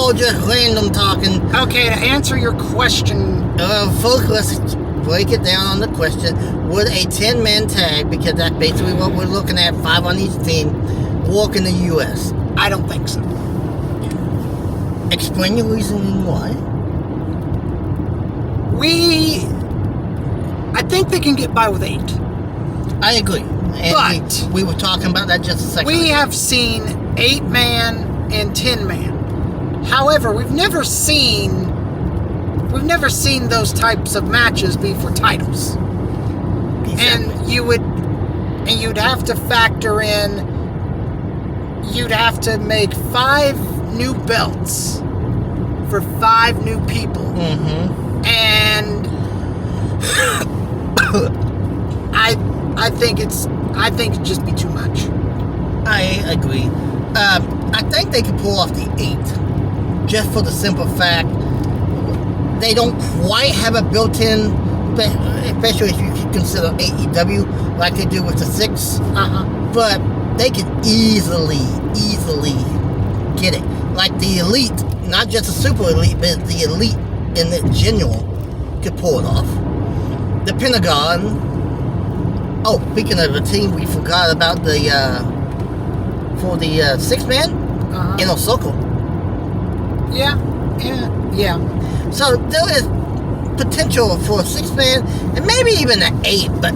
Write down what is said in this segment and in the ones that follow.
all just random talking. Okay, to answer your question... Folks, let's break it down on the question. Would a 10-man tag, because that's basically what we're looking at, 5 on each team, work in the U.S.? I don't think so. Explain your reasoning why. I think they can get by with 8. I agree. And but we were talking about that just a second ago. We have seen 8-man and 10-man. However, we've never seen those types of matches be for titles. Exactly. And you'd have to factor in, you'd have to make 5 new belts for 5 new people. Mm-hmm. And I think it'd just be too much. I agree. I think they could pull off the 8, just for the simple fact they don't quite have a built-in, especially if you consider AEW like they do with the 6. But they could easily get it. Like the Elite, not just the Super Elite, but the Elite in the genuine could pull it off. The Pentagon. Oh, speaking of a team, we forgot about the for the 6-man in Osaka. Yeah. So there is potential for a 6-man and maybe even an 8, but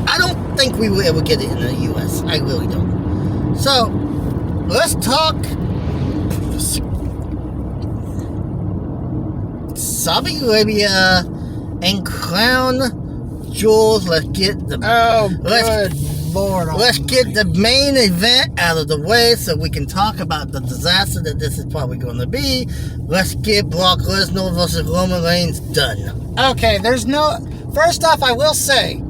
I don't think we will ever get it in the U.S. I really don't. So let's talk Saudi Arabia and Crown Jewels. Let's get the Let's get the main event out of the way so we can talk about the disaster that this is probably going to be. Let's get Brock Lesnar versus Roman Reigns done. Okay, first off, I will say,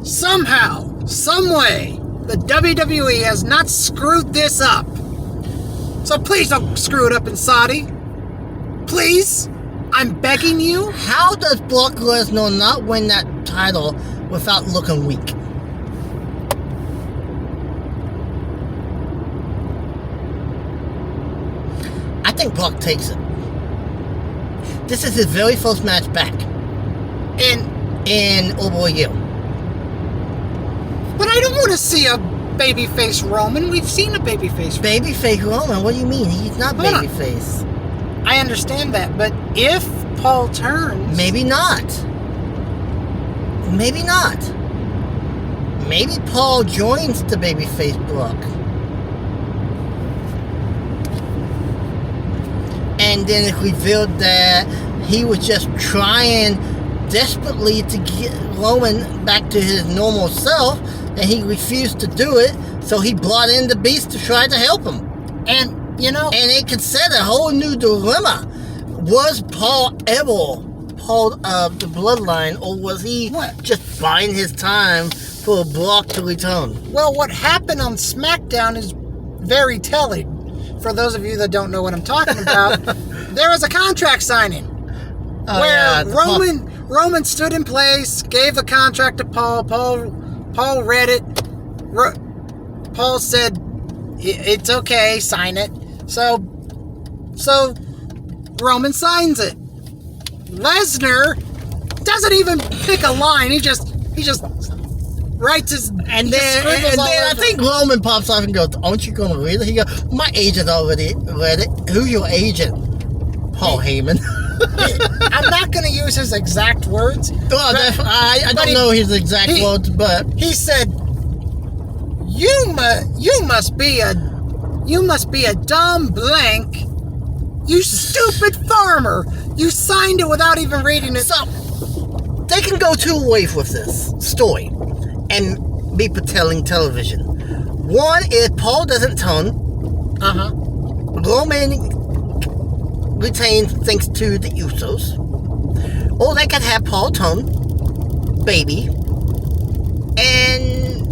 somehow, someway, the WWE has not screwed this up. So please don't screw it up in Saudi. Please. I'm begging you. How does Brock Lesnar not win that title without looking weak? I think Brock takes it. This is his very first match back in over a year. But I don't want to see a babyface Roman. We've seen a babyface Roman. Babyface Roman? What do you mean? He's not babyface. I understand that, but if Paul turns... Maybe not. Maybe Paul joins the babyface Brock. And then it's revealed that he was just trying desperately to get Roman back to his normal self, and he refused to do it, so he brought in the Beast to try to help him. And, And it could set a whole new dilemma. Was Paul ever part of the bloodline, or was he just buying his time for Brock to return? Well, what happened on SmackDown is very telling. For those of you that don't know what I'm talking about, there was a contract signing where Roman stood in place, gave the contract to Paul. Paul read it. Paul said, "It's okay, sign it." So Roman signs it. Lesnar doesn't even pick a line. He just writes his... And then I think Roman pops off and goes, "Aren't you going to read it?" He goes, "My agent already read it." Who's your agent? Paul Heyman. I'm not going to use his exact words. Well, I don't know his exact words, but he said, "You must be a dumb blank. You stupid farmer. You signed it without even reading it." So they can go two ways with this story and be telling television. One is Paul doesn't turn. Roman retains thanks to the Usos. Or they could have Paul turn, baby, and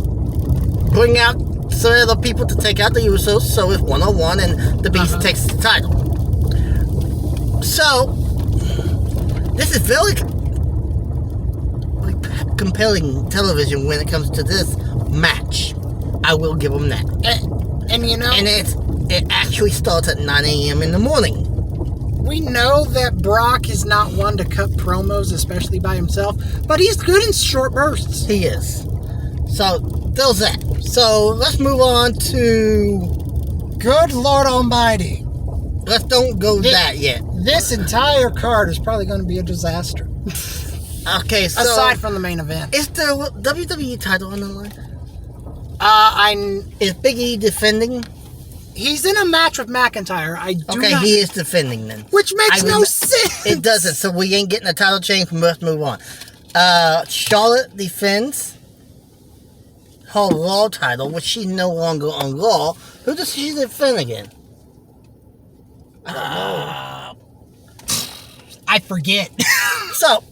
bring out some other people to take out the Usos, so it's 1-on-1 and the Beast takes the title. So this is very compelling television when it comes to this match. I will give them that. And it actually starts at 9 a.m. in the morning. we know that Brock is not one to cut promos, especially by himself, but he's good in short bursts. He is. So, there's that. So, let's move on to... Good Lord Almighty. Let's don't go that yet. This entire card is probably going to be a disaster. Okay, so... Aside from the main event. Is the WWE title on the line? Is Big E defending? He's in a match with McIntyre. He is defending then. Which makes no sense. It doesn't, so we ain't getting a title change. We must move on. Charlotte defends her Raw title, which she's no longer on Raw. Who does she defend again? I don't know. I forget. So,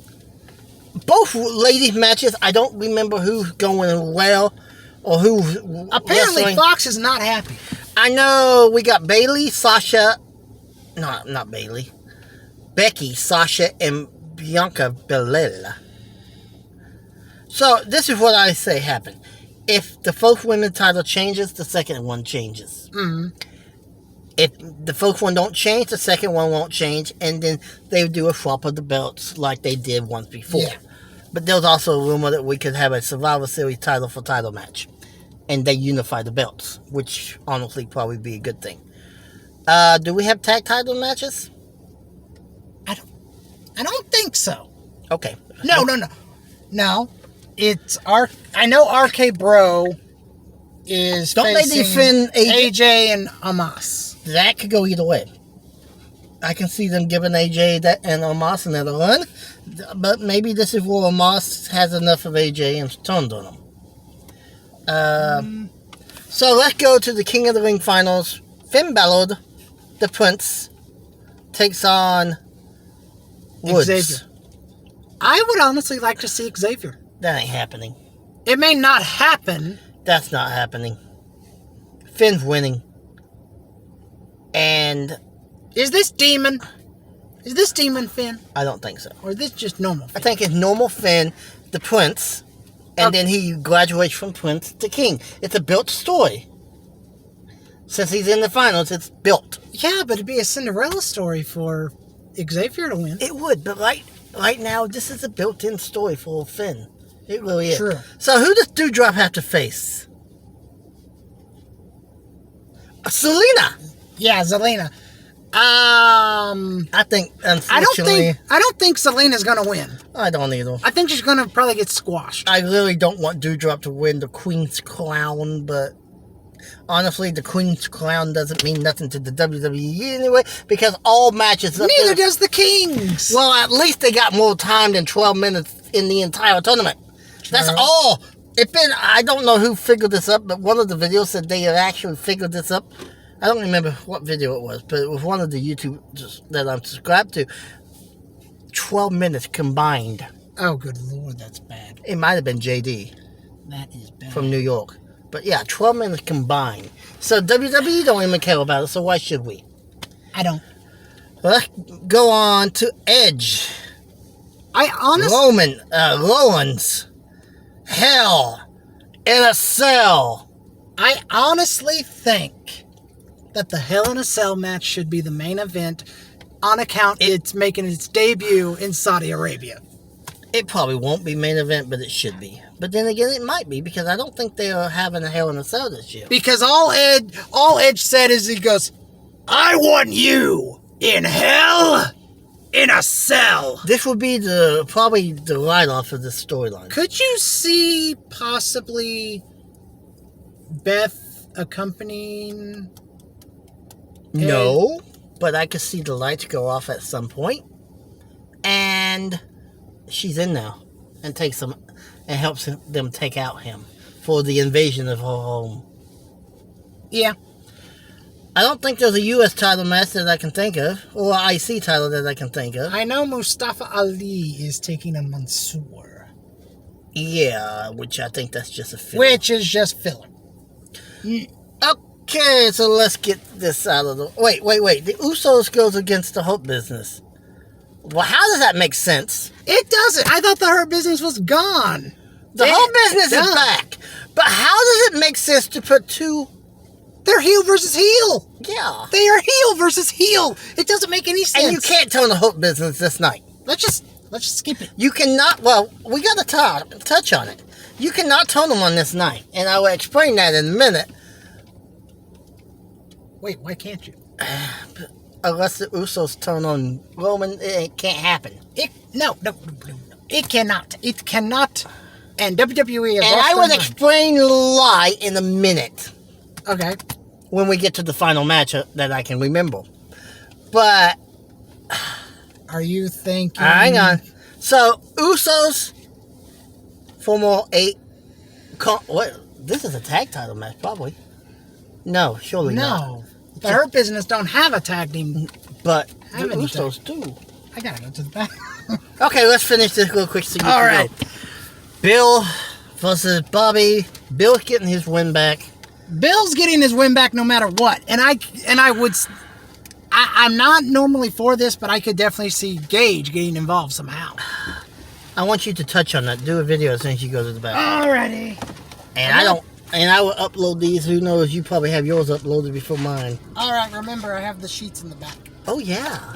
both ladies' matches, I don't remember who's going well or who's Apparently, wrestling. Fox is not happy. I know we got Bayley, Sasha, not Bayley, Becky, Sasha, and Bianca Belair. So this is what I say happened. If the first women's title changes, the second one changes. Mm-hmm. If the first one don't change, the second one won't change, and then they do a swap of the belts like they did once before. Yeah. But there was also a rumor that we could have a Survivor Series title for title match. And they unify the belts, which honestly probably be a good thing. Do we have tag title matches? I don't think so. Okay. No. It's I know RK Bro is Don't they defend AJ and Amos. That could go either way. I can see them giving AJ and Amos another run, but maybe this is where Amos has enough of AJ and turned on him. So let's go to the King of the Ring finals. Finn Balor, the Prince, takes on Woods. Xavier. I would honestly like to see Xavier. That ain't happening. It may not happen. That's not happening. Finn's winning. And... Is this Demon Finn? I don't think so. Or is this just normal Finn? I think it's normal Finn, the Prince, and then he graduates from Prince to King. It's a built story. Since he's in the finals, it's built. Yeah, but it'd be a Cinderella story for Xavier to win. It would, but right now, this is a built-in story for Finn. It really is. True. So who does Doudrop have to face? Selena. Yeah, Zelina. I think, unfortunately... I don't think Selena's gonna win. I don't either. I think she's gonna probably get squashed. I really don't want Doudrop to win the Queen's Crown, but honestly, the Queen's Crown doesn't mean nothing to the WWE anyway, because all matches... Neither does the Kings! Well, at least they got more time than 12 minutes in the entire tournament. True. That's all. I don't know who figured this up, but one of the videos said they had actually figured this up. I don't remember what video it was, but it was one of the YouTubers that I'm subscribed to. 12 minutes combined. Oh, good Lord, that's bad. It might have been JD. That is bad. From New York. But yeah, 12 minutes combined. So WWE don't even care about it, so why should we? I don't. Let's go on to Edge. I honestly... Rollins. Hell in a Cell. I honestly think that the Hell in a Cell match should be the main event on account it's making its debut in Saudi Arabia. It probably won't be main event, but it should be. But then again, it might be, because I don't think they are having a Hell in a Cell this year. Because all Edge said is he goes, I want you in Hell in a Cell. This would be probably the write-off of this storyline. Could you see possibly Beth accompanying... No, but I could see the lights go off at some point, and she's in now and takes them and helps them take out him for the invasion of her home. Yeah. I don't think there's a U.S. title match that I can think of, or an IC title that I can think of. I know Mustafa Ali is taking on Mansoor. Yeah, which I think that's just a filler. Which is just filler. Okay, so let's get this out of the... Wait. The Usos goes against the Hurt Business. Well, how does that make sense? It doesn't. I thought the Hurt Business was gone. The Hurt Business is back. But how does it make sense to put two They're heel versus heel. Yeah. They are heel versus heel. It doesn't make any sense. And you can't tone the Hook business this night. Let's just skip it. You cannot. Well, we got to touch on it. You cannot tone them on this night, and I will explain that in a minute. Wait, why can't you? Unless the Usos tone on Roman, it can't happen. No. It cannot. It cannot. And WWE is. And I will explain why in a minute. Okay. When we get to the final match that I can remember. But are you thinking? Hang on. So Usos, Formula 8. What? This is a tag title match, probably. No, surely not. No. The Hurt Business don't have a tag team. But the Usos do. I gotta go to the back. Okay, let's finish this real quick. So all right. Bill versus Bobby. Bill's getting his win back. Bill's getting his win back no matter what. And I'm not normally for this, but I could definitely see Gage getting involved somehow. I want you to touch on that. Do a video as soon as you go to the back. Alrighty. And I will upload these. Who knows? You probably have yours uploaded before mine. Alright, remember I have the sheets in the back. Oh, yeah.